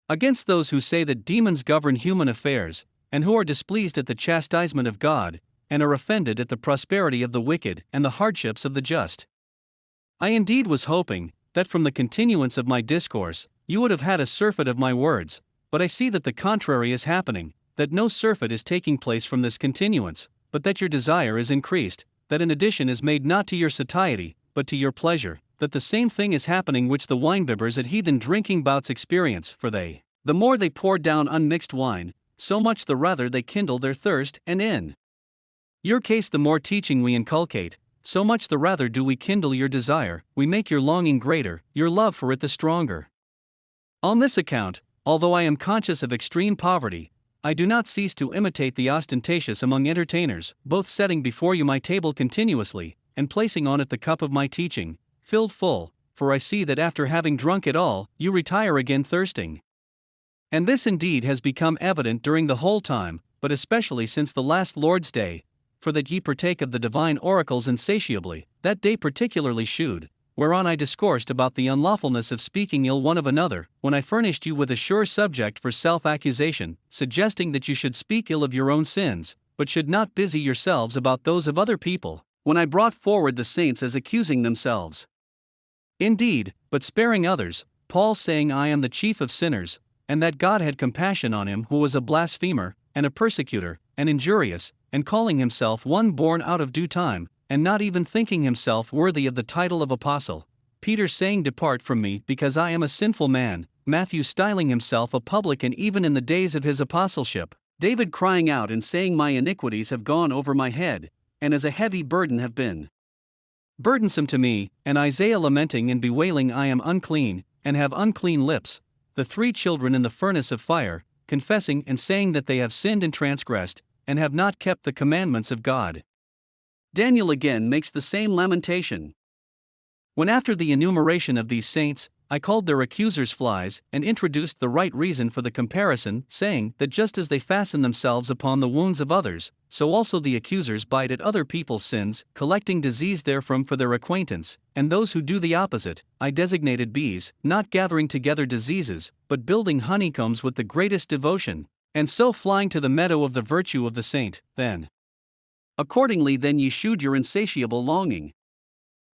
Against those who say that demons govern human affairs, and who are displeased at the chastisement of God, and are offended at the prosperity of the wicked and the hardships of the just. I indeed was hoping that from the continuance of my discourse, you would have had a surfeit of my words, but I see that the contrary is happening, that no surfeit is taking place from this continuance, but that your desire is increased, that an addition is made not to your satiety, but to your pleasure, that the same thing is happening which the winebibbers at heathen drinking bouts experience, for the more they pour down unmixed wine, so much the rather they kindle their thirst, and in your case the more teaching we inculcate, so much the rather do we kindle your desire, we make your longing greater, your love for it the stronger. On this account, although I am conscious of extreme poverty, I do not cease to imitate the ostentatious among entertainers, both setting before you my table continuously, and placing on it the cup of my teaching, filled full, for I see that after having drunk it all, you retire again thirsting. And this indeed has become evident during the whole time, but especially since the last Lord's Day, for that ye partake of the divine oracles insatiably, that day particularly shewed, whereon I discoursed about the unlawfulness of speaking ill one of another, when I furnished you with a sure subject for self-accusation, suggesting that you should speak ill of your own sins, but should not busy yourselves about those of other people, when I brought forward the saints as accusing themselves. Indeed, but sparing others, Paul saying I am the chief of sinners, and that God had compassion on him who was a blasphemer, and a persecutor, and injurious, and calling himself one born out of due time, and not even thinking himself worthy of the title of apostle. Peter saying depart from me because I am a sinful man, Matthew styling himself a publican even in the days of his apostleship, David crying out and saying my iniquities have gone over my head, and as a heavy burden have been burdensome to me, and Isaiah lamenting and bewailing I am unclean, and have unclean lips, the 3 children in the furnace of fire, confessing and saying that they have sinned and transgressed, and have not kept the commandments of God. Daniel again makes the same lamentation. When after the enumeration of these saints, I called their accusers flies, and introduced the right reason for the comparison, saying that just as they fasten themselves upon the wounds of others, so also the accusers bite at other people's sins, collecting disease therefrom for their acquaintance, and those who do the opposite, I designated bees, not gathering together diseases, but building honeycombs with the greatest devotion, and so flying to the meadow of the virtue of the saint, then. Accordingly then ye shewed your insatiable longing.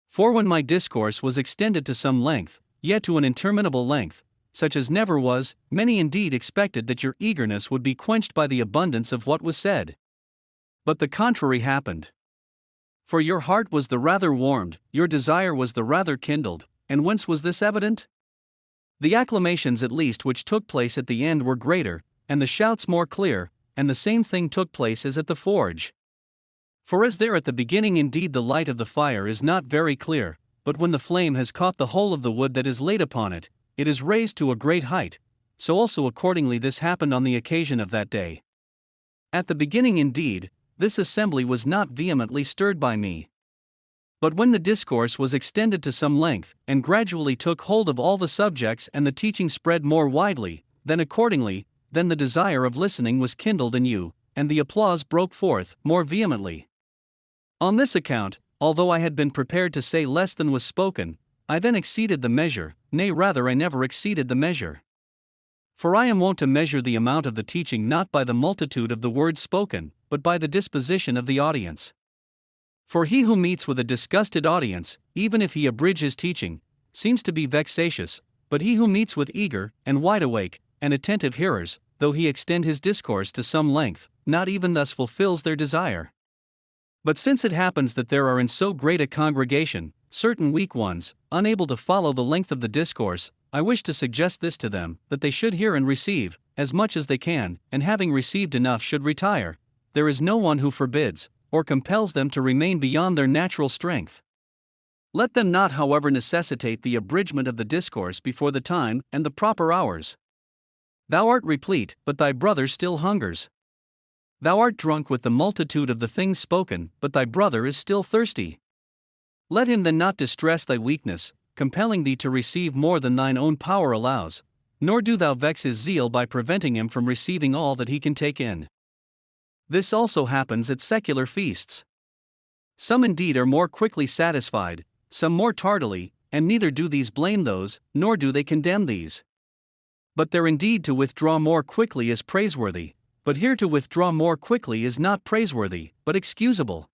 For when my discourse was extended to some length, yet to an interminable length, such as never was, many indeed expected that your eagerness would be quenched by the abundance of what was said. But the contrary happened. For your heart was the rather warmed, your desire was the rather kindled, and whence was this evident? The acclamations at least which took place at the end were greater, and the shouts more clear, and the same thing took place as at the forge. For as there at the beginning indeed the light of the fire is not very clear, but when the flame has caught the whole of the wood that is laid upon it, it is raised to a great height, so also accordingly this happened on the occasion of that day. At the beginning indeed, this assembly was not vehemently stirred by me. But when the discourse was extended to some length, and gradually took hold of all the subjects and the teaching spread more widely, then accordingly, then the desire of listening was kindled in you, and the applause broke forth more vehemently. On this account, although I had been prepared to say less than was spoken, I then exceeded the measure, nay rather I never exceeded the measure. For I am wont to measure the amount of the teaching not by the multitude of the words spoken, but by the disposition of the audience. For he who meets with a disgusted audience, even if he abridge his teaching, seems to be vexatious, but he who meets with eager, and wide-awake, and attentive hearers, though he extend his discourse to some length, not even thus fulfills their desire. But since it happens that there are in so great a congregation, certain weak ones, unable to follow the length of the discourse, I wish to suggest this to them, that they should hear and receive, as much as they can, and having received enough should retire. There is no one who forbids, or compels them to remain beyond their natural strength. Let them not however necessitate the abridgment of the discourse before the time and the proper hours. Thou art replete, but thy brother still hungers. Thou art drunk with the multitude of the things spoken, but thy brother is still thirsty. Let him then not distress thy weakness, compelling thee to receive more than thine own power allows, nor do thou vex his zeal by preventing him from receiving all that he can take in. This also happens at secular feasts. Some indeed are more quickly satisfied, some more tardily, and neither do these blame those, nor do they condemn these. But there indeed to withdraw more quickly is praiseworthy, but here to withdraw more quickly is not praiseworthy, but excusable.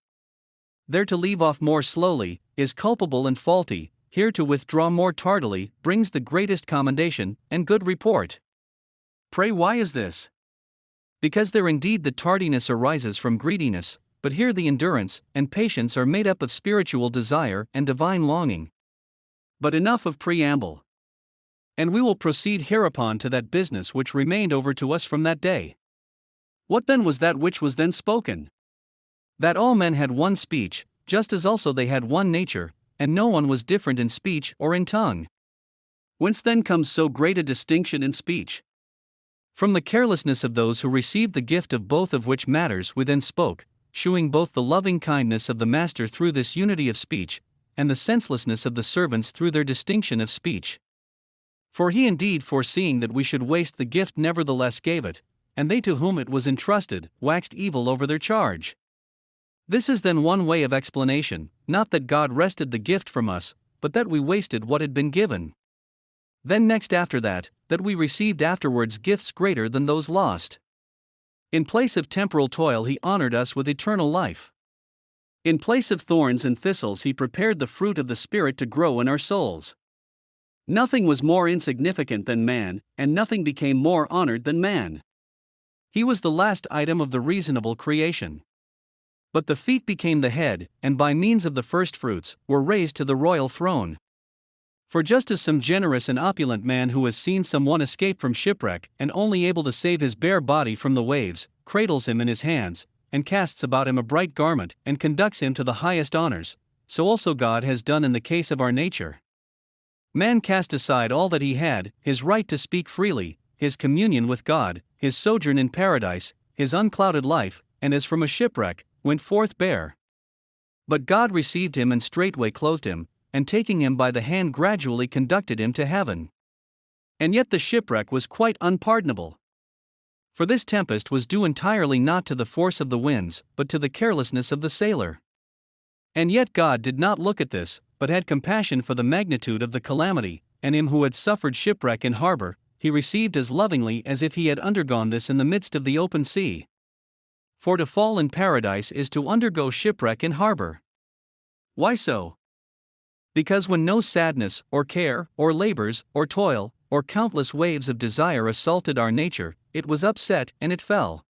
There to leave off more slowly is culpable and faulty, here to withdraw more tardily brings the greatest commendation and good report. Pray, why is this? Because there indeed the tardiness arises from greediness, but here the endurance and patience are made up of spiritual desire and divine longing. But enough of preamble. And we will proceed hereupon to that business which remained over to us from that day. What then was that which was then spoken? That all men had one speech, just as also they had one nature, and no one was different in speech or in tongue. Whence then comes so great a distinction in speech? From the carelessness of those who received the gift of both of which matters we then spoke, shewing both the loving kindness of the master through this unity of speech, and the senselessness of the servants through their distinction of speech. For he indeed foreseeing that we should waste the gift nevertheless gave it, and they to whom it was entrusted waxed evil over their charge. This is then one way of explanation, not that God wrested the gift from us, but that we wasted what had been given. Then next after that we received afterwards gifts greater than those lost. In place of temporal toil he honored us with eternal life. In place of thorns and thistles he prepared the fruit of the Spirit to grow in our souls. Nothing was more insignificant than man, and nothing became more honored than man. He was the last item of the reasonable creation. But the feet became the head, and by means of the firstfruits, were raised to the royal throne. For just as some generous and opulent man who has seen some one escape from shipwreck and only able to save his bare body from the waves, cradles him in his hands, and casts about him a bright garment, and conducts him to the highest honors, so also God has done in the case of our nature. Man cast aside all that he had, his right to speak freely, his communion with God, his sojourn in paradise, his unclouded life, and as from a shipwreck, went forth bare. But God received him and straightway clothed him, and taking him by the hand gradually conducted him to heaven. And yet the shipwreck was quite unpardonable. For this tempest was due entirely not to the force of the winds, but to the carelessness of the sailor. And yet God did not look at this, but had compassion for the magnitude of the calamity, and him who had suffered shipwreck in harbor, he received as lovingly as if he had undergone this in the midst of the open sea. For to fall in paradise is to undergo shipwreck in harbor. Why so? Because when no sadness, or care, or labors, or toil, or countless waves of desire assaulted our nature, it was upset and it fell.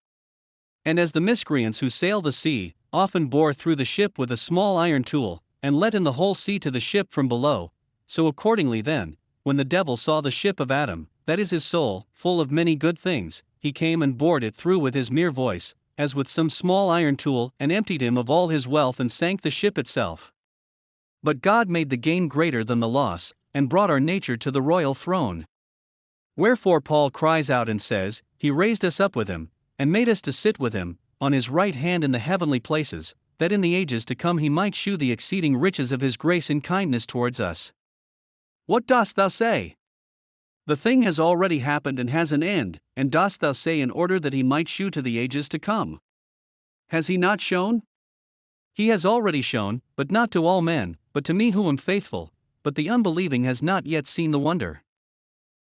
And as the miscreants who sail the sea, often bore through the ship with a small iron tool, and let in the whole sea to the ship from below, so accordingly then, when the devil saw the ship of Adam, that is his soul, full of many good things, he came and bored it through with his mere voice, as with some small iron tool, and emptied him of all his wealth and sank the ship itself. But God made the gain greater than the loss, and brought our nature to the royal throne. Wherefore Paul cries out and says, He raised us up with him, and made us to sit with him, on his right hand in the heavenly places, that in the ages to come he might shew the exceeding riches of his grace and kindness towards us. What dost thou say? The thing has already happened and has an end, and dost thou say in order that he might shew to the ages to come? Has he not shown? He has already shown, but not to all men, but to me who am faithful, but the unbelieving has not yet seen the wonder.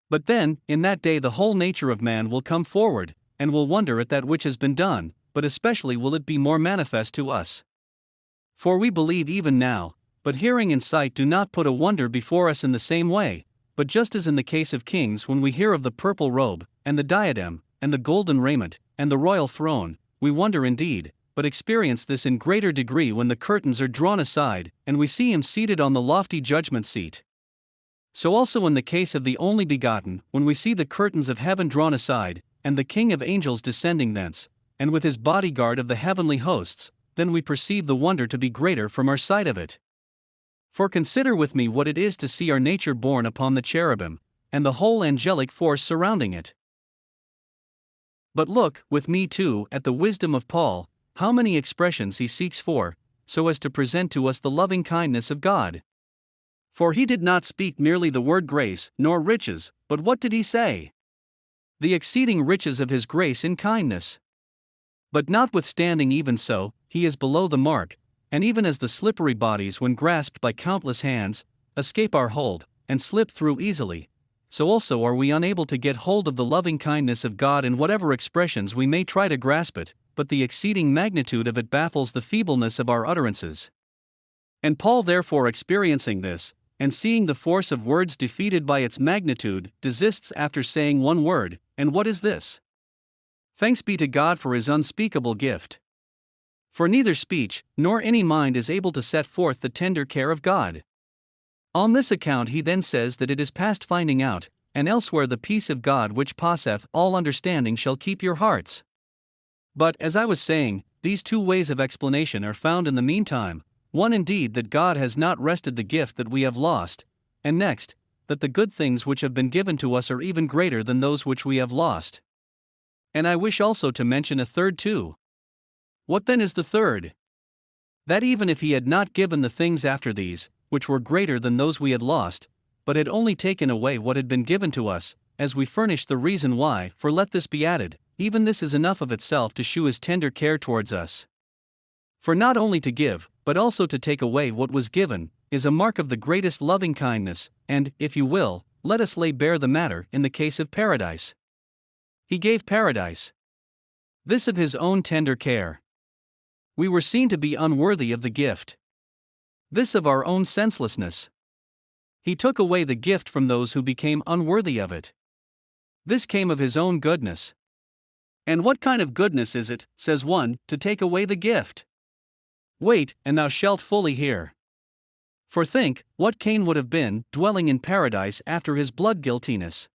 But then, in that day the whole nature of man will come forward, and will wonder at that which has been done, but especially will it be more manifest to us. For we believe even now, but hearing and sight do not put a wonder before us in the same way, but just as in the case of kings when we hear of the purple robe, and the diadem, and the golden raiment, and the royal throne, we wonder indeed, but experience this in greater degree when the curtains are drawn aside, and we see him seated on the lofty judgment seat. So also in the case of the only begotten, when we see the curtains of heaven drawn aside, and the King of angels descending thence, and with his bodyguard of the heavenly hosts, then we perceive the wonder to be greater from our sight of it. For consider with me what it is to see our nature borne upon the cherubim, and the whole angelic force surrounding it. But look, with me too, at the wisdom of Paul, how many expressions he seeks for, so as to present to us the loving kindness of God. For he did not speak merely the word grace, nor riches, but what did he say? The exceeding riches of his grace in kindness. But notwithstanding even so, he is below the mark, and even as the slippery bodies when grasped by countless hands, escape our hold, and slip through easily, so also are we unable to get hold of the loving kindness of God in whatever expressions we may try to grasp it, but the exceeding magnitude of it baffles the feebleness of our utterances. And Paul, therefore, experiencing this, and seeing the force of words defeated by its magnitude, desists after saying one word, and what is this? Thanks be to God for his unspeakable gift. For neither speech, nor any mind is able to set forth the tender care of God. On this account he then says that it is past finding out, and elsewhere the peace of God which passeth all understanding shall keep your hearts. But, as I was saying, these two ways of explanation are found in the meantime, one indeed that God has not wrested the gift that we have lost, and next, that the good things which have been given to us are even greater than those which we have lost. And I wish also to mention a third too. What then is the third? That even if he had not given the things after these, which were greater than those we had lost, but had only taken away what had been given to us, as we furnished the reason why, for let this be added, even this is enough of itself to shew his tender care towards us. For not only to give, but also to take away what was given, is a mark of the greatest loving kindness, and, if you will, let us lay bare the matter in the case of paradise. He gave paradise. This of his own tender care. We were seen to be unworthy of the gift. This of our own senselessness. He took away the gift from those who became unworthy of it. This came of his own goodness. And what kind of goodness is it, says one, to take away the gift? Wait, and thou shalt fully hear. For think, what Cain would have been, dwelling in paradise after his blood guiltiness.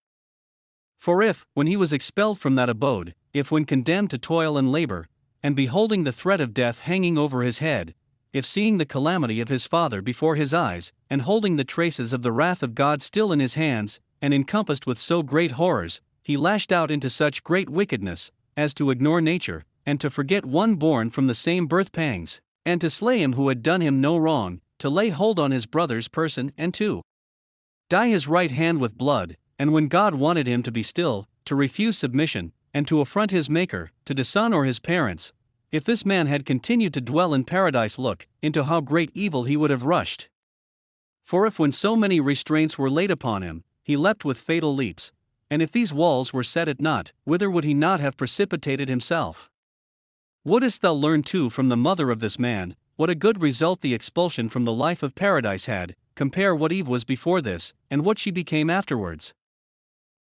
For if, when he was expelled from that abode, if when condemned to toil and labor, and beholding the threat of death hanging over his head, if seeing the calamity of his father before his eyes, and holding the traces of the wrath of God still in his hands, and encompassed with so great horrors, he lashed out into such great wickedness, as to ignore nature, and to forget one born from the same birth pangs, and to slay him who had done him no wrong, to lay hold on his brother's person and to dye his right hand with blood, and when God wanted him to be still, to refuse submission, and to affront his Maker, to dishonor his parents, if this man had continued to dwell in paradise, look, into how great evil he would have rushed. For if when so many restraints were laid upon him, he leapt with fatal leaps, and if these walls were set at naught, whither would he not have precipitated himself? Wouldst thou learn too from the mother of this man, what a good result the expulsion from the life of paradise had, compare what Eve was before this, and what she became afterwards.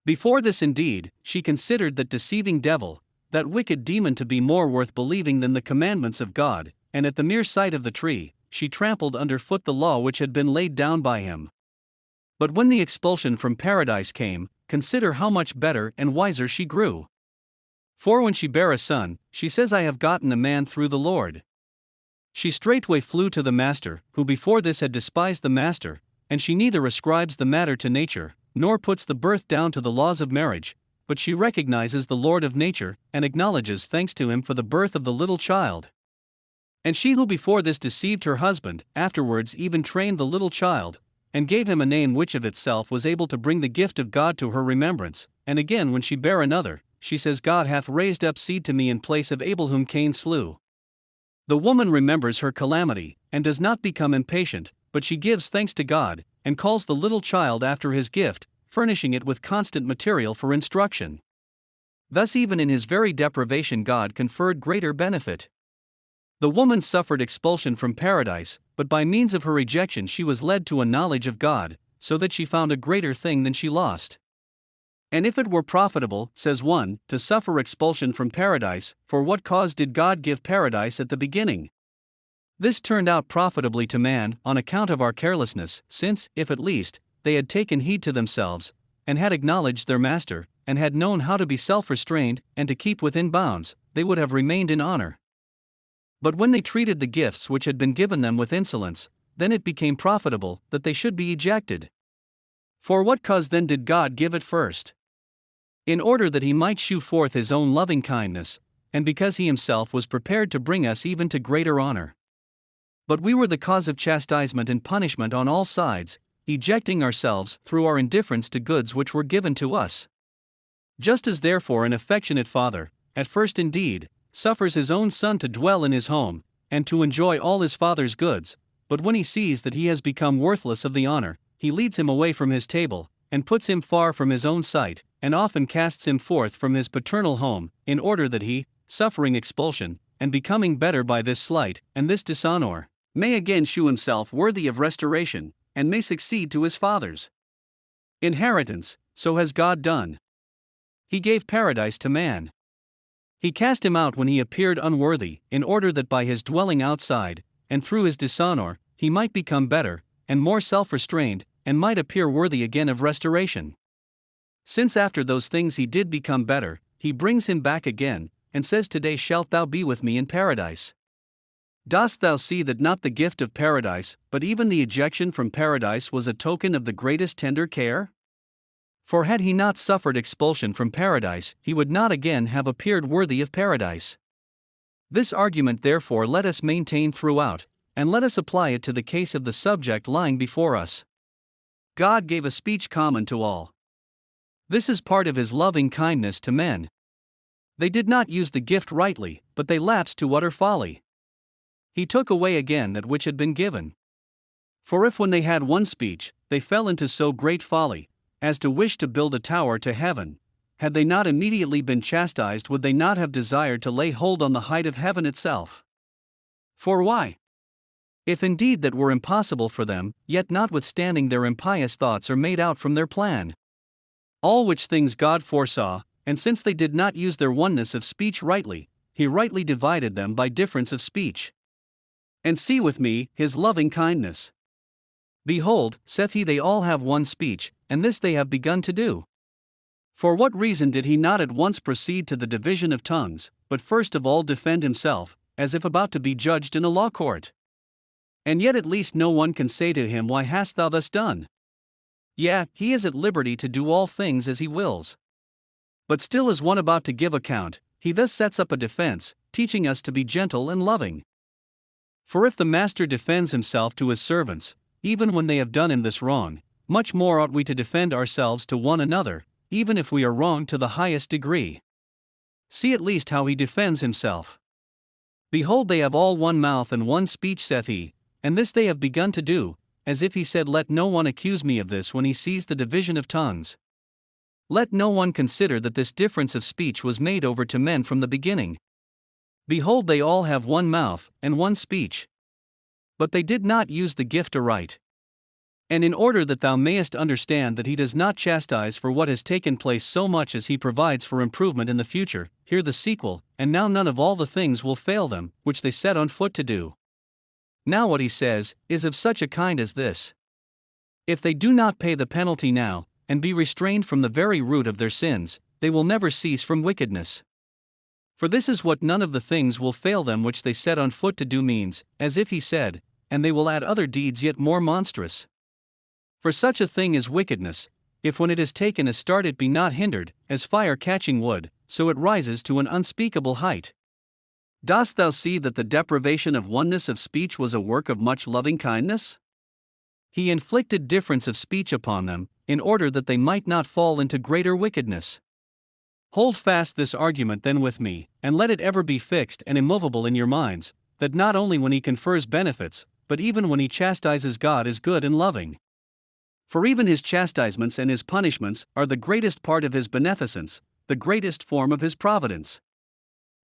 Before this indeed, she considered that deceiving devil, that wicked demon to be more worth believing than the commandments of God, and at the mere sight of the tree, she trampled under foot the law which had been laid down by him. But when the expulsion from paradise came, consider how much better and wiser she grew. For when she bare a son, she says, I have gotten a man through the Lord. She straightway flew to the master, who before this had despised the master, and she neither ascribes the matter to nature, nor puts the birth down to the laws of marriage, but she recognizes the Lord of nature, and acknowledges thanks to him for the birth of the little child. And she who before this deceived her husband, afterwards even trained the little child, and gave him a name which of itself was able to bring the gift of God to her remembrance, and again when she bare another, she says, God hath raised up seed to me in place of Abel whom Cain slew. The woman remembers her calamity, and does not become impatient, but she gives thanks to God, and calls the little child after his gift, furnishing it with constant material for instruction. Thus even in his very deprivation God conferred greater benefit. The woman suffered expulsion from paradise, but by means of her rejection she was led to a knowledge of God, so that she found a greater thing than she lost. And if it were profitable, says one, to suffer expulsion from paradise, for what cause did God give paradise at the beginning? This turned out profitably to man, on account of our carelessness, since, if at least, they had taken heed to themselves, and had acknowledged their master, and had known how to be self-restrained, and to keep within bounds, they would have remained in honor. But when they treated the gifts which had been given them with insolence, then it became profitable that they should be ejected. For what cause then did God give it first? In order that he might shew forth his own loving kindness, and because he himself was prepared to bring us even to greater honor. But we were the cause of chastisement and punishment on all sides, ejecting ourselves through our indifference to goods which were given to us. Just as therefore an affectionate father, at first indeed, suffers his own son to dwell in his home, and to enjoy all his father's goods, but when he sees that he has become worthless of the honor, he leads him away from his table, and puts him far from his own sight, and often casts him forth from his paternal home, in order that he, suffering expulsion, and becoming better by this slight and this dishonor, may again shew himself worthy of restoration, and may succeed to his father's inheritance. So has God done. He gave paradise to man. He cast him out when he appeared unworthy, in order that by his dwelling outside, and through his dishonor, he might become better, and more self-restrained, and might appear worthy again of restoration. Since after those things he did become better, he brings him back again, and says, Today shalt thou be with me in paradise. Dost thou see that not the gift of paradise, but even the ejection from paradise was a token of the greatest tender care? For had he not suffered expulsion from paradise, he would not again have appeared worthy of paradise. This argument therefore let us maintain throughout, and let us apply it to the case of the subject lying before us. God gave a speech common to all. This is part of his loving kindness to men. They did not use the gift rightly, but they lapsed to utter folly. He took away again that which had been given. For if when they had one speech, they fell into so great folly, as to wish to build a tower to heaven, had they not immediately been chastised, would they not have desired to lay hold on the height of heaven itself? For why? If indeed that were impossible for them, yet notwithstanding their impious thoughts are made out from their plan. All which things God foresaw, and since they did not use their oneness of speech rightly, he rightly divided them by difference of speech. And see with me his loving kindness. Behold, saith he, they all have one speech, and this they have begun to do. For what reason did he not at once proceed to the division of tongues, but first of all defend himself, as if about to be judged in a law court? And yet at least no one can say to him, Why hast thou thus done? Yea, he is at liberty to do all things as he wills. But still as one about to give account, he thus sets up a defense, teaching us to be gentle and loving. For if the master defends himself to his servants, even when they have done him this wrong, much more ought we to defend ourselves to one another, even if we are wrong to the highest degree. See at least how he defends himself. Behold, they have all one mouth and one speech, saith he, and this they have begun to do, as if he said, Let no one accuse me of this when he sees the division of tongues. Let no one consider that this difference of speech was made over to men from the beginning. Behold, they all have one mouth and one speech. But they did not use the gift aright. And in order that thou mayest understand that he does not chastise for what has taken place so much as he provides for improvement in the future, hear the sequel, and now none of all the things will fail them, which they set on foot to do. Now what he says, is of such a kind as this. If they do not pay the penalty now, and be restrained from the very root of their sins, they will never cease from wickedness. For this is what none of the things will fail them which they set on foot to do means, as if he said, and they will add other deeds yet more monstrous. For such a thing is wickedness, if when it is taken a start it be not hindered, as fire catching wood, so it rises to an unspeakable height. Dost thou see that the deprivation of oneness of speech was a work of much loving kindness? He inflicted difference of speech upon them, in order that they might not fall into greater wickedness. Hold fast this argument then with me, and let it ever be fixed and immovable in your minds, that not only when he confers benefits, but even when he chastises, God is good and loving. For even his chastisements and his punishments are the greatest part of his beneficence, the greatest form of his providence.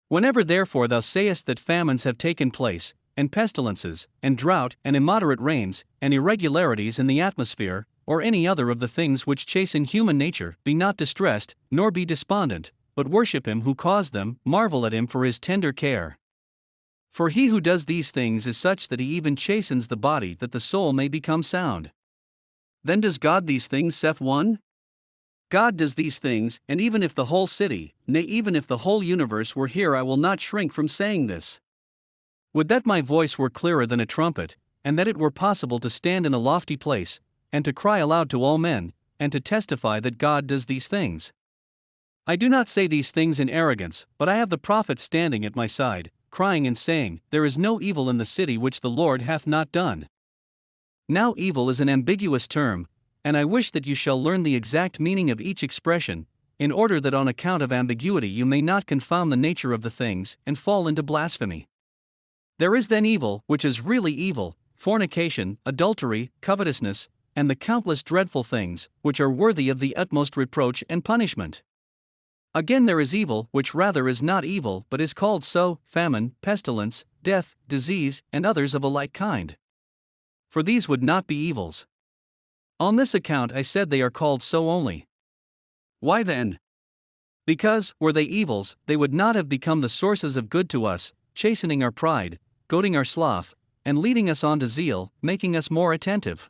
Whenever therefore thou sayest that famines have taken place, and pestilences, and drought, and immoderate rains, and irregularities in the atmosphere, or any other of the things which chasten human nature, be not distressed, nor be despondent, but worship him who caused them, marvel at him for his tender care. For he who does these things is such that he even chastens the body that the soul may become sound. Then does God these things, saith one? God does these things, and even if the whole city, nay even if the whole universe were here, I will not shrink from saying this. Would that my voice were clearer than a trumpet, and that it were possible to stand in a lofty place, and to cry aloud to all men, and to testify that God does these things. I do not say these things in arrogance, but I have the prophets standing at my side, crying and saying, There is no evil in the city which the Lord hath not done. Now evil is an ambiguous term, and I wish that you shall learn the exact meaning of each expression, in order that on account of ambiguity you may not confound the nature of the things, and fall into blasphemy. There is then evil, which is really evil, fornication, adultery, covetousness, and the countless dreadful things, which are worthy of the utmost reproach and punishment. Again there is evil, which rather is not evil but is called so, famine, pestilence, death, disease, and others of a like kind. For these would not be evils. On this account I said they are called so only. Why then? Because, were they evils, they would not have become the sources of good to us, chastening our pride, goading our sloth, and leading us on to zeal, making us more attentive.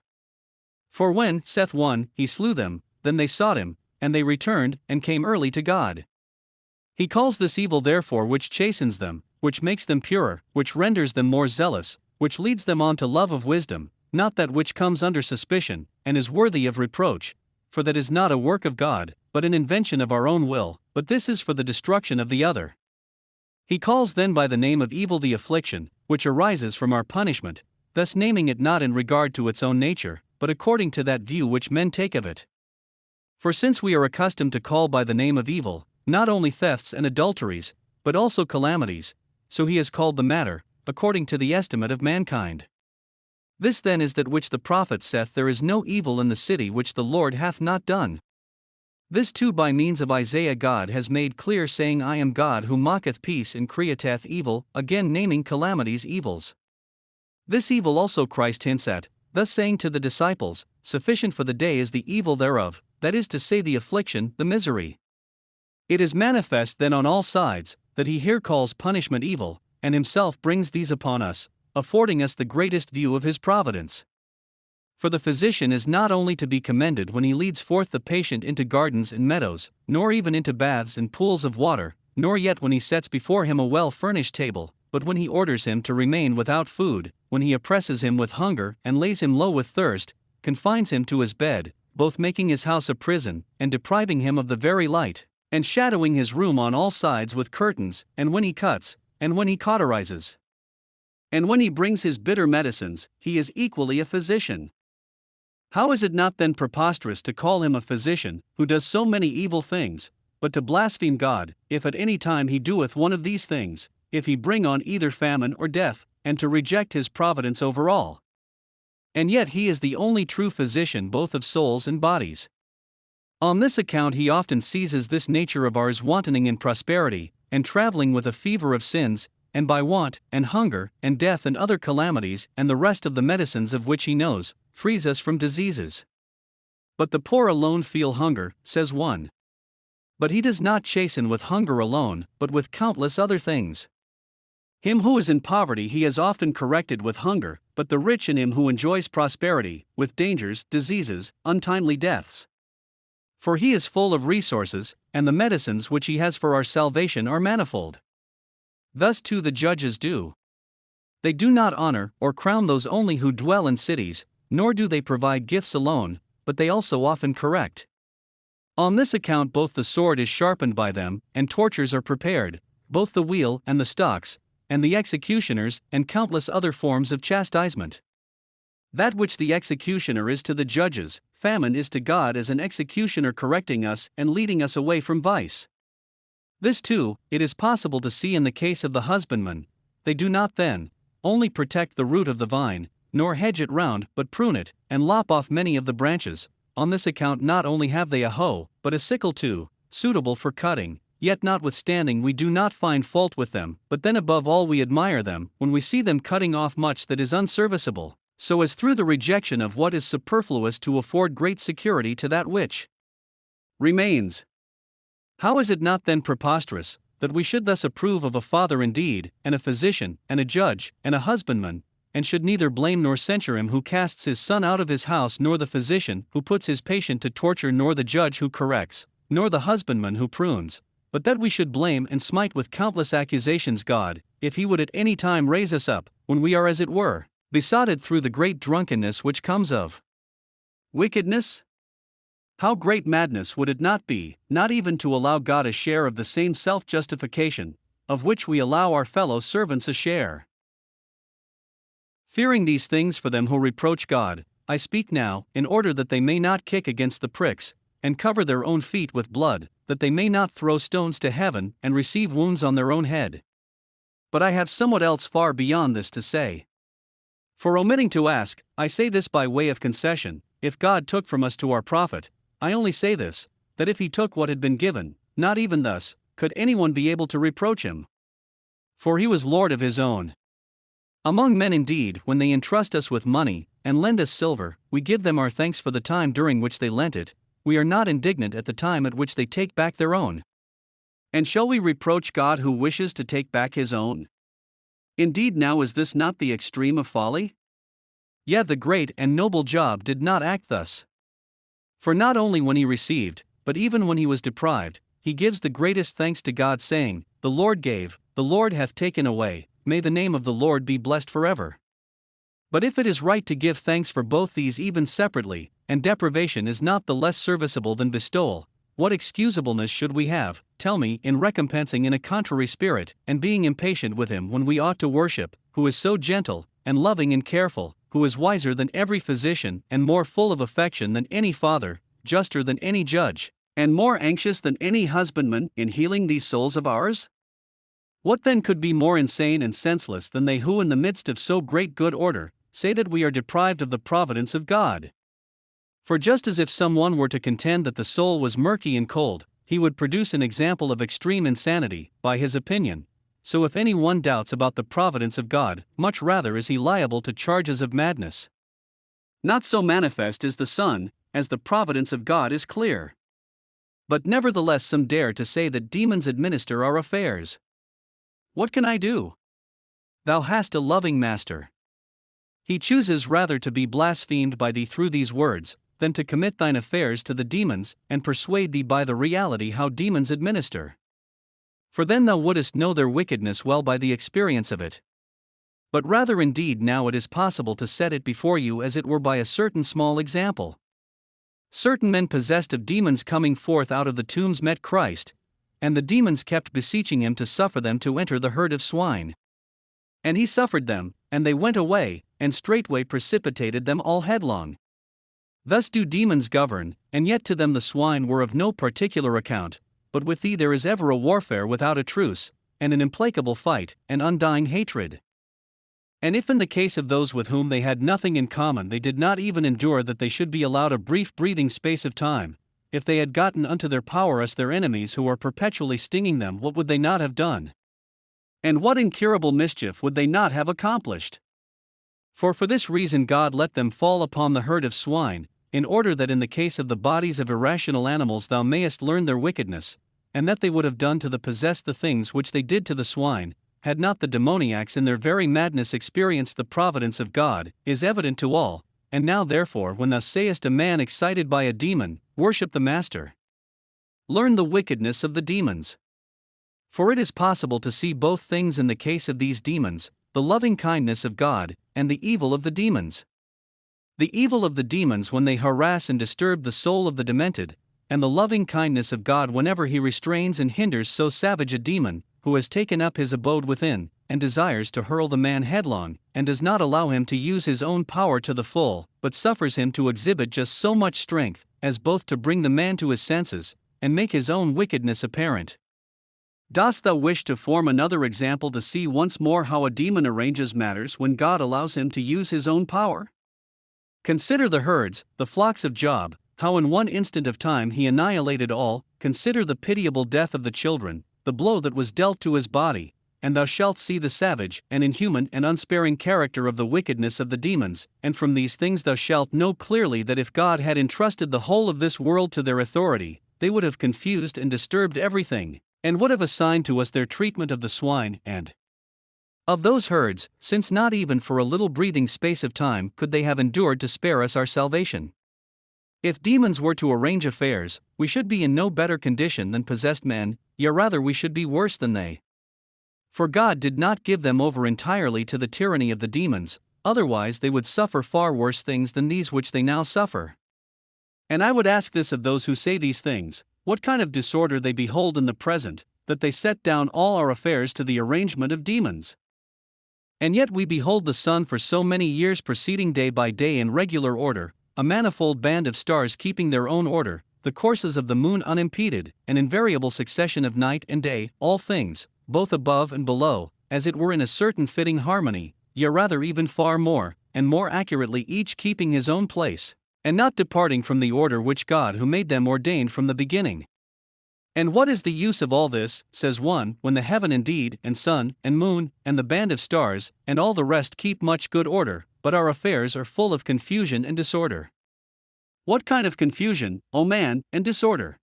For when, saith one, he slew them, then they sought him, and they returned, and came early to God. He calls this evil therefore which chastens them, which makes them purer, which renders them more zealous, which leads them on to love of wisdom, not that which comes under suspicion, and is worthy of reproach, for that is not a work of God, but an invention of our own will, but this is for the destruction of the other. He calls then by the name of evil the affliction, which arises from our punishment, thus naming it not in regard to its own nature, but according to that view which men take of it. For since we are accustomed to call by the name of evil, not only thefts and adulteries, but also calamities, so he has called the matter, according to the estimate of mankind. This then is that which the prophet saith, there is no evil in the city which the Lord hath not done. This too by means of Isaiah God has made clear, saying, I am God who maketh peace and createth evil, again naming calamities evils. This evil also Christ hints at, thus saying to the disciples, sufficient for the day is the evil thereof, that is to say the affliction, the misery. It is manifest then on all sides, that he here calls punishment evil, and himself brings these upon us, affording us the greatest view of his providence. For the physician is not only to be commended when he leads forth the patient into gardens and meadows, nor even into baths and pools of water, nor yet when he sets before him a well-furnished table, but when he orders him to remain without food, when he oppresses him with hunger and lays him low with thirst, confines him to his bed, both making his house a prison, and depriving him of the very light, and shadowing his room on all sides with curtains, and when he cuts, and when he cauterizes, and when he brings his bitter medicines, he is equally a physician. How is it not then preposterous to call him a physician, who does so many evil things, but to blaspheme God, if at any time he doeth one of these things, if he bring on either famine or death, and to reject his providence over all? And yet he is the only true physician both of souls and bodies. On this account he often seizes this nature of ours wantoning in prosperity, and traveling with a fever of sins, and by want, and hunger, and death and other calamities, and the rest of the medicines of which he knows, frees us from diseases. But the poor alone feel hunger, says one. But he does not chasten with hunger alone, but with countless other things. Him who is in poverty he has often corrected with hunger, but the rich in him who enjoys prosperity, with dangers, diseases, untimely deaths. For he is full of resources, and the medicines which he has for our salvation are manifold. Thus too the judges do. They do not honor or crown those only who dwell in cities, nor do they provide gifts alone, but they also often correct. On this account both the sword is sharpened by them, and tortures are prepared, both the wheel and the stocks, and the executioners, and countless other forms of chastisement. That which the executioner is to the judges, famine is to God as an executioner correcting us and leading us away from vice. This too, it is possible to see in the case of the husbandman. They do not then only protect the root of the vine, nor hedge it round, but prune it, and lop off many of the branches. On this account not only have they a hoe, but a sickle too, suitable for cutting, yet notwithstanding we do not find fault with them, but then above all we admire them, when we see them cutting off much that is unserviceable, so as through the rejection of what is superfluous to afford great security to that which remains. How is it not then preposterous, that we should thus approve of a father indeed, and a physician, and a judge, and a husbandman, and should neither blame nor censure him who casts his son out of his house, nor the physician who puts his patient to torture, nor the judge who corrects, nor the husbandman who prunes, but that we should blame and smite with countless accusations God, if he would at any time raise us up, when we are as it were besotted through the great drunkenness which comes of wickedness? How great madness would it not be, not even to allow God a share of the same self-justification, of which we allow our fellow servants a share? Fearing these things for them who reproach God, I speak now, in order that they may not kick against the pricks, and cover their own feet with blood, that they may not throw stones to heaven and receive wounds on their own head. But I have somewhat else far beyond this to say. For omitting to ask, I say this by way of concession, if God took from us to our profit. I only say this, that if he took what had been given, not even thus could anyone be able to reproach him. For he was Lord of his own. Among men indeed, when they entrust us with money, and lend us silver, we give them our thanks for the time during which they lent it, we are not indignant at the time at which they take back their own. And shall we reproach God who wishes to take back his own? Indeed, now is this not the extreme of folly? Yet the great and noble Job did not act thus. For not only when he received, but even when he was deprived, he gives the greatest thanks to God, saying, "The Lord gave, the Lord hath taken away, may the name of the Lord be blessed forever." But if it is right to give thanks for both these even separately, and deprivation is not the less serviceable than bestowal, what excusableness should we have, tell me, in recompensing in a contrary spirit, and being impatient with him when we ought to worship, who is so gentle, and loving and careful, who is wiser than every physician, and more full of affection than any father, juster than any judge, and more anxious than any husbandman in healing these souls of ours? What then could be more insane and senseless than they who in the midst of so great good order, say that we are deprived of the providence of God? For just as if someone were to contend that the soul was murky and cold, he would produce an example of extreme insanity, by his opinion, so if any one doubts about the providence of God, much rather is he liable to charges of madness. Not so manifest is the sun, as the providence of God is clear. But nevertheless some dare to say that demons administer our affairs. What can I do? Thou hast a loving master. He chooses rather to be blasphemed by thee through these words, than to commit thine affairs to the demons, and persuade thee by the reality how demons administer. For then thou wouldest know their wickedness well by the experience of it. But rather indeed now it is possible to set it before you as it were by a certain small example. Certain men possessed of demons coming forth out of the tombs met Christ, and the demons kept beseeching him to suffer them to enter the herd of swine. And he suffered them, and they went away, and straightway precipitated them all headlong. Thus do demons govern, and yet to them the swine were of no particular account, but with thee there is ever a warfare without a truce, and an implacable fight, and undying hatred. And if in the case of those with whom they had nothing in common they did not even endure that they should be allowed a brief breathing space of time, if they had gotten unto their power us their enemies who are perpetually stinging them, what would they not have done? And what incurable mischief would they not have accomplished? For this reason God let them fall upon the herd of swine, in order that in the case of the bodies of irrational animals thou mayest learn their wickedness, and that they would have done to the possessed the things which they did to the swine, had not the demoniacs in their very madness experienced the providence of God, is evident to all. And now therefore when thou sayest a man excited by a demon, worship the master, learn the wickedness of the demons. For it is possible to see both things in the case of these demons, the loving kindness of God, and the evil of the demons. The evil of the demons when they harass and disturb the soul of the demented, and the loving kindness of God whenever he restrains and hinders so savage a demon, who has taken up his abode within, and desires to hurl the man headlong, and does not allow him to use his own power to the full, but suffers him to exhibit just so much strength, as both to bring the man to his senses, and make his own wickedness apparent. Dost thou wish to form another example to see once more how a demon arranges matters when God allows him to use his own power? Consider the herds, the flocks of Job, how in one instant of time he annihilated all. Consider the pitiable death of the children, the blow that was dealt to his body, and thou shalt see the savage and inhuman and unsparing character of the wickedness of the demons, and from these things thou shalt know clearly that if God had entrusted the whole of this world to their authority, they would have confused and disturbed everything, and would have assigned to us their treatment of the swine and of those herds, since not even for a little breathing space of time could they have endured to spare us our salvation. If demons were to arrange affairs, we should be in no better condition than possessed men, yea rather we should be worse than they. For God did not give them over entirely to the tyranny of the demons, otherwise they would suffer far worse things than these which they now suffer. And I would ask this of those who say these things, what kind of disorder they behold in the present, that they set down all our affairs to the arrangement of demons? And yet we behold the sun for so many years proceeding day by day in regular order, a manifold band of stars keeping their own order, the courses of the moon unimpeded, an invariable succession of night and day, all things, both above and below, as it were in a certain fitting harmony, yea rather even far more, and more accurately each keeping his own place, and not departing from the order which God who made them ordained from the beginning. And what is the use of all this, says one, when the heaven indeed, and sun, and moon, and the band of stars, and all the rest keep much good order, but our affairs are full of confusion and disorder? What kind of confusion, O man, and disorder?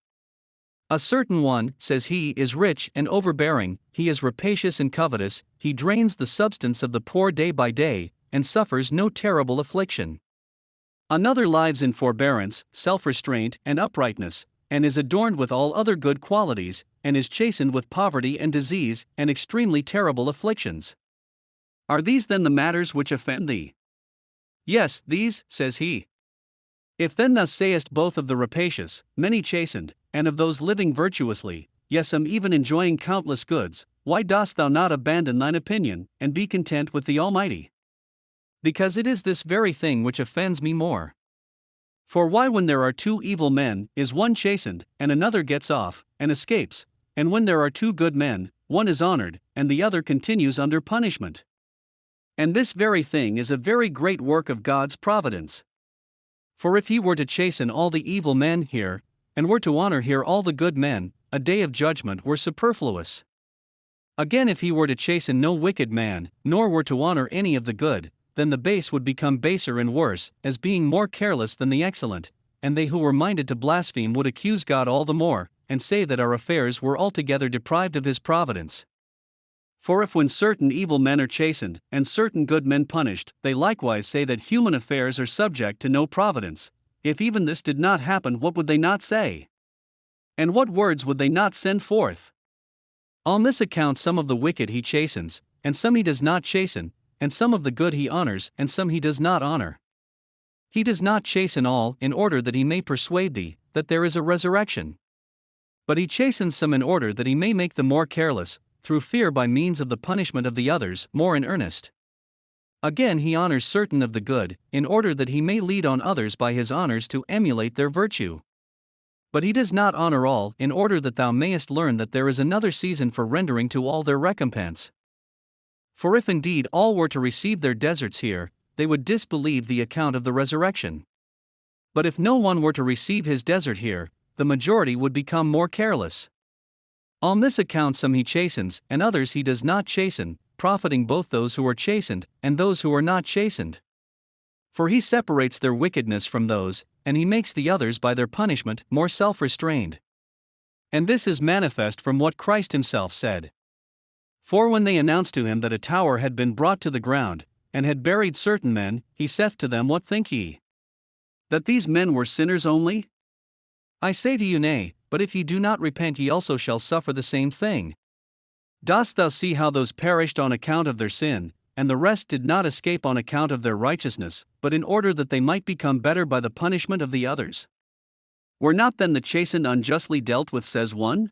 A certain one, says he, is rich and overbearing, he is rapacious and covetous, he drains the substance of the poor day by day, and suffers no terrible affliction. Another lives in forbearance, self-restraint, and uprightness, and is adorned with all other good qualities, and is chastened with poverty and disease, and extremely terrible afflictions. Are these then the matters which offend thee? Yes, these, says he. If then thou sayest both of the rapacious, many chastened, and of those living virtuously, yes, some even enjoying countless goods, why dost thou not abandon thine opinion, and be content with the Almighty? Because it is this very thing which offends me more. For why, when there are two evil men, is one chastened, and another gets off, and escapes, and when there are two good men, one is honored, and the other continues under punishment? And this very thing is a very great work of God's providence. For if he were to chasten all the evil men here, and were to honor here all the good men, a day of judgment were superfluous. Again, if he were to chasten no wicked man, nor were to honor any of the good, then the base would become baser and worse, as being more careless than the excellent, and they who were minded to blaspheme would accuse God all the more, and say that our affairs were altogether deprived of his providence. For if when certain evil men are chastened, and certain good men punished, they likewise say that human affairs are subject to no providence, if even this did not happen, what would they not say? And what words would they not send forth? On this account some of the wicked he chastens, and some he does not chasten, and some of the good he honors, and some he does not honor. He does not chasten all, in order that he may persuade thee that there is a resurrection. But he chastens some in order that he may make them more careless, through fear by means of the punishment of the others, more in earnest. Again, he honors certain of the good, in order that he may lead on others by his honors to emulate their virtue. But he does not honor all, in order that thou mayest learn that there is another season for rendering to all their recompense. For if indeed all were to receive their deserts here, they would disbelieve the account of the resurrection. But if no one were to receive his desert here, the majority would become more careless. On this account some he chastens, and others he does not chasten, profiting both those who are chastened, and those who are not chastened. For he separates their wickedness from those, and he makes the others by their punishment more self-restrained. And this is manifest from what Christ himself said. For when they announced to him that a tower had been brought to the ground, and had buried certain men, he saith to them, What think ye? That these men were sinners only? I say to you, nay, but if ye do not repent, ye also shall suffer the same thing. Dost thou see how those perished on account of their sin, and the rest did not escape on account of their righteousness, but in order that they might become better by the punishment of the others? Were not then the chastened unjustly dealt with, says one?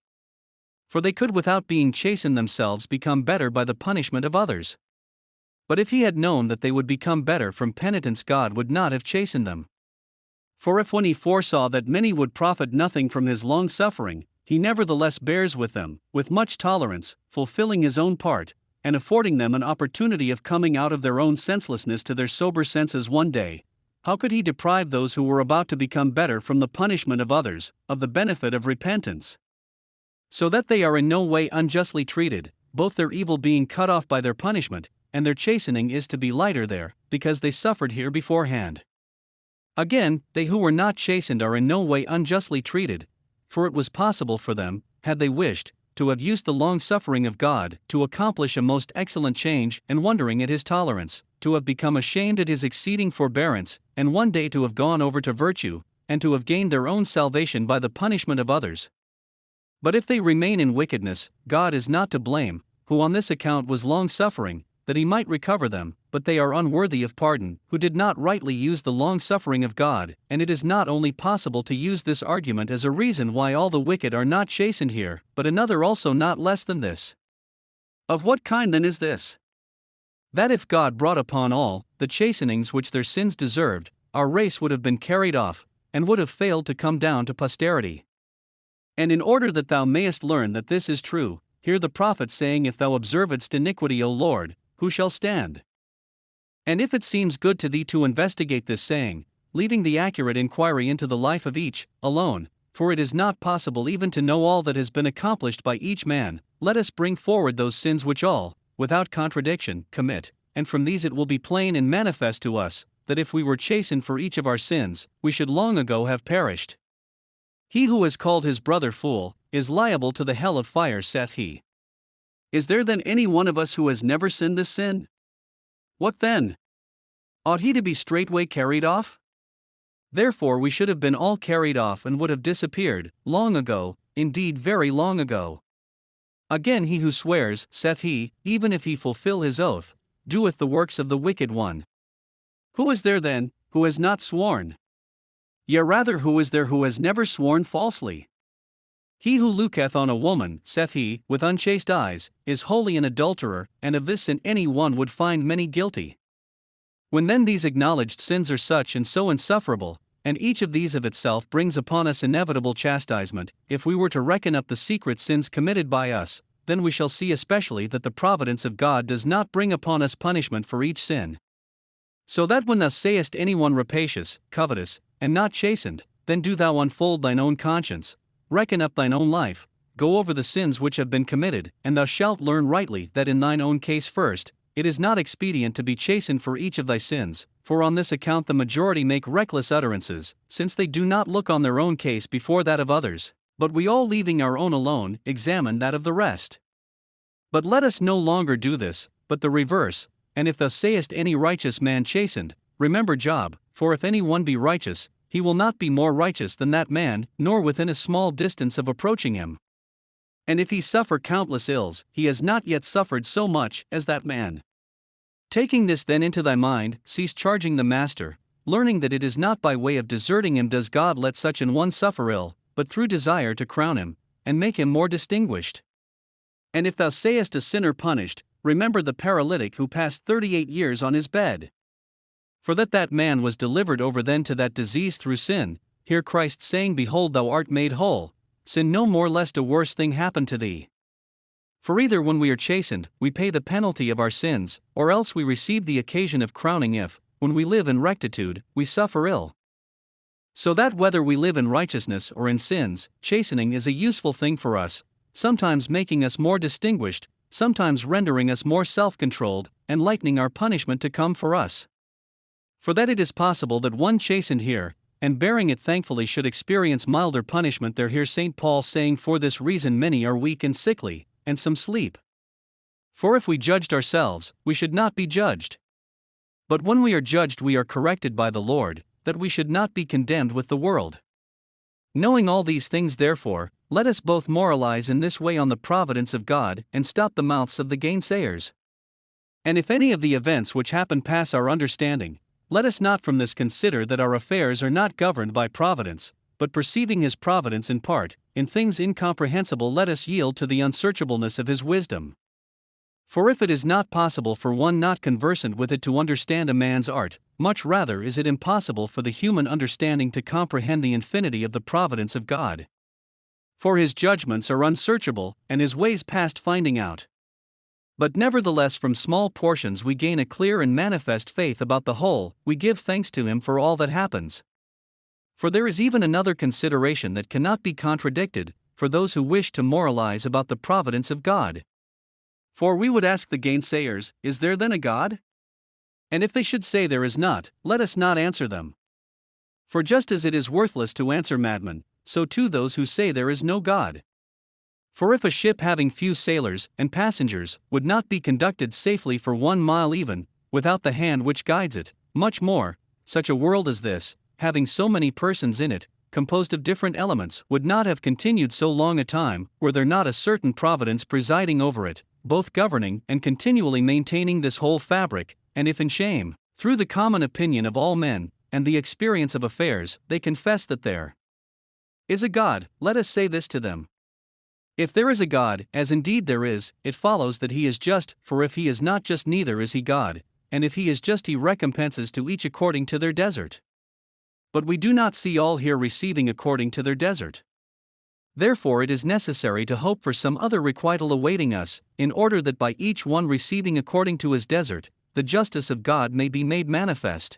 For they could without being chastened themselves become better by the punishment of others. But if he had known that they would become better from penitence, God would not have chastened them. For if when he foresaw that many would profit nothing from his long suffering, he nevertheless bears with them, with much tolerance, fulfilling his own part, and affording them an opportunity of coming out of their own senselessness to their sober senses one day, how could he deprive those who were about to become better from the punishment of others, of the benefit of repentance? So that they are in no way unjustly treated, both their evil being cut off by their punishment, and their chastening is to be lighter there, because they suffered here beforehand. Again, they who were not chastened are in no way unjustly treated, for it was possible for them, had they wished, to have used the long suffering of God to accomplish a most excellent change, and wondering at his tolerance, to have become ashamed at his exceeding forbearance, and one day to have gone over to virtue, and to have gained their own salvation by the punishment of others. But if they remain in wickedness, God is not to blame, who on this account was long suffering, that he might recover them, but they are unworthy of pardon, who did not rightly use the long suffering of God, and it is not only possible to use this argument as a reason why all the wicked are not chastened here, but another also not less than this. Of what kind then is this? That if God brought upon all the chastenings which their sins deserved, our race would have been carried off, and would have failed to come down to posterity. And in order that thou mayest learn that this is true, hear the prophet saying, If thou observest iniquity, O Lord, who shall stand? And if it seems good to thee to investigate this saying, leaving the accurate inquiry into the life of each, alone, for it is not possible even to know all that has been accomplished by each man, let us bring forward those sins which all, without contradiction, commit, and from these it will be plain and manifest to us, that if we were chastened for each of our sins, we should long ago have perished. He who has called his brother fool, is liable to the hell of fire, saith he. Is there then any one of us who has never sinned this sin? What then? Ought he to be straightway carried off? Therefore we should have been all carried off and would have disappeared, long ago, indeed very long ago. Again he who swears, saith he, even if he fulfill his oath, doeth the works of the wicked one. Who is there then, who has not sworn? Yea rather who is there who has never sworn falsely? He who looketh on a woman, saith he, with unchaste eyes, is wholly an adulterer, and of this sin any one would find many guilty. When then these acknowledged sins are such and so insufferable, and each of these of itself brings upon us inevitable chastisement, if we were to reckon up the secret sins committed by us, then we shall see especially that the providence of God does not bring upon us punishment for each sin. So that when thou sayest any one rapacious, covetous, and not chastened, then do thou unfold thine own conscience, reckon up thine own life, go over the sins which have been committed, and thou shalt learn rightly that in thine own case first, it is not expedient to be chastened for each of thy sins, for on this account the majority make reckless utterances, since they do not look on their own case before that of others, but we all leaving our own alone, examine that of the rest. But let us no longer do this, but the reverse, and if thou sayest any righteous man chastened, remember Job, for if any one be righteous, he will not be more righteous than that man, nor within a small distance of approaching him. And if he suffer countless ills, he has not yet suffered so much as that man. Taking this then into thy mind, cease charging the master, learning that it is not by way of deserting him does God let such an one suffer ill, but through desire to crown him, and make him more distinguished. And if thou sayest a sinner punished, remember the paralytic who passed 38 years on his bed. For that man was delivered over then to that disease through sin, hear Christ saying, Behold, thou art made whole, sin no more lest a worse thing happen to thee. For either when we are chastened, we pay the penalty of our sins, or else we receive the occasion of crowning if, when we live in rectitude, we suffer ill. So that whether we live in righteousness or in sins, chastening is a useful thing for us, sometimes making us more distinguished, sometimes rendering us more self-controlled, and lightening our punishment to come for us. For that it is possible that one chastened here, and bearing it thankfully should experience milder punishment there, hear St. Paul saying, For this reason many are weak and sickly, and some sleep. For if we judged ourselves, we should not be judged. But when we are judged, we are corrected by the Lord, that we should not be condemned with the world. Knowing all these things, therefore, let us both moralize in this way on the providence of God, and stop the mouths of the gainsayers. And if any of the events which happen pass our understanding, let us not from this consider that our affairs are not governed by providence, but perceiving his providence in part, in things incomprehensible, let us yield to the unsearchableness of his wisdom. For if it is not possible for one not conversant with it to understand a man's art, much rather is it impossible for the human understanding to comprehend the infinity of the providence of God. For his judgments are unsearchable, and his ways past finding out. But nevertheless from small portions we gain a clear and manifest faith about the whole, we give thanks to him for all that happens. For there is even another consideration that cannot be contradicted, for those who wish to moralize about the providence of God. For we would ask the gainsayers, Is there then a God? And if they should say there is not, let us not answer them. For just as it is worthless to answer madmen, so too those who say there is no God. For if a ship having few sailors and passengers would not be conducted safely for 1 mile even, without the hand which guides it, much more, such a world as this, having so many persons in it, composed of different elements, would not have continued so long a time, were there not a certain providence presiding over it, both governing and continually maintaining this whole fabric, and if in shame, through the common opinion of all men, and the experience of affairs, they confess that there is a God, let us say this to them. If there is a God, as indeed there is, it follows that he is just, for if he is not just, neither is he God, and if he is just, he recompenses to each according to their desert. But we do not see all here receiving according to their desert. Therefore it is necessary to hope for some other requital awaiting us, in order that by each one receiving according to his desert, the justice of God may be made manifest.